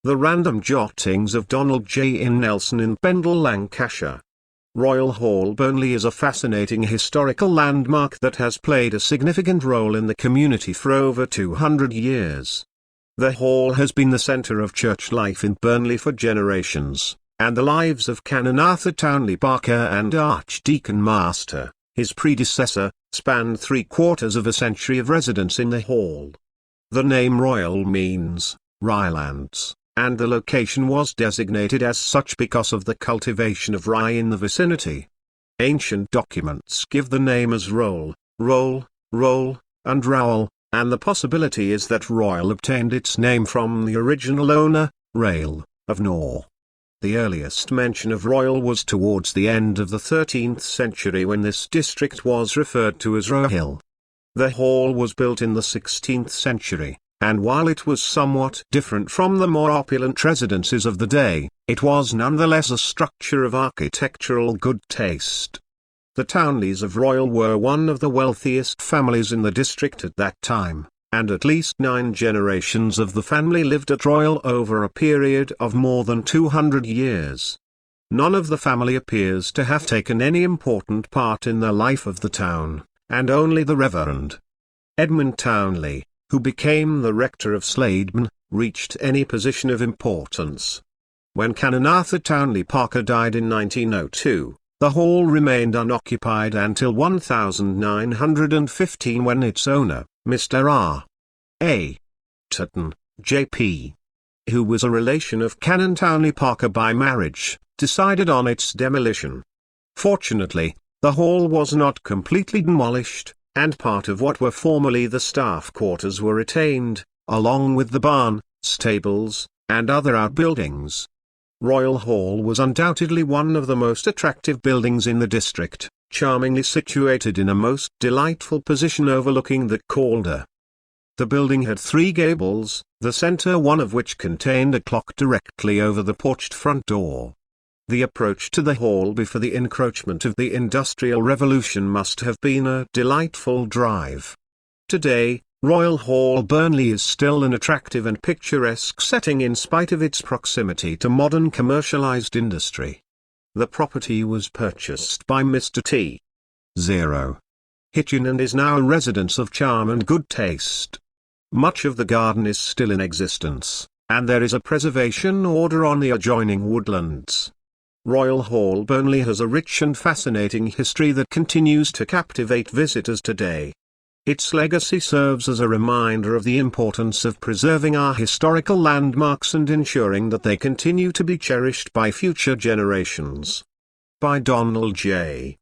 The Random Jottings of Donald J. in Nelson in Pendle, Lancashire. Royle Hall Burnley is a fascinating historical landmark that has played a significant role in the community for over 200 years. The hall has been the centre of church life in Burnley for generations, and the lives of Canon Towneley-Parker and Archdeacon Master, his predecessor, spanned 3/4 of a century of residence in the hall. The name Royle means ryelands, and the location was designated as such because of the cultivation of rye in the vicinity. Ancient documents give the name as Rowel, Royle, and Rowel, and the possibility is that Royle obtained its name from the original owner, Rohille, of Nor. The earliest mention of Royle was towards the end of the 13th century when this district was referred to as Rohille. The hall was built in the 16th century, and while it was somewhat different from the more opulent residences of the day, it was nonetheless a structure of architectural good taste. The Towneleys of Royle were one of the wealthiest families in the district at that time, and at least 9 generations of the family lived at Royle over a period of more than 200 years. None of the family appears to have taken any important part in the life of the town, and only the Reverend Edmund Towneley, who became the rector of Slademan, reached any position of importance. When Canon Towneley-Parker died in 1902, the hall remained unoccupied until 1915 when its owner, Mr. R. A. Tutton, J.P., who was a relation of Canon Towneley-Parker by marriage, decided on its demolition. Fortunately, the hall was not completely demolished, and part of what were formerly the staff quarters were retained, along with the barn, stables, and other outbuildings. Royle Hall was undoubtedly one of the most attractive buildings in the district, charmingly situated in a most delightful position overlooking the Calder. The building had 3 gables, the centre one of which contained a clock directly over the porched front door. The approach to the hall before the encroachment of the Industrial Revolution must have been a delightful drive. Today, Royle Hall Burnley is still an attractive and picturesque setting in spite of its proximity to modern commercialized industry. The property was purchased by Mr. T. 0. Hitchin and is now a residence of charm and good taste. Much of the garden is still in existence, and there is a preservation order on the adjoining woodlands. Royle Hall Burnley has a rich and fascinating history that continues to captivate visitors today. Its legacy serves as a reminder of the importance of preserving our historical landmarks and ensuring that they continue to be cherished by future generations. By Donald J.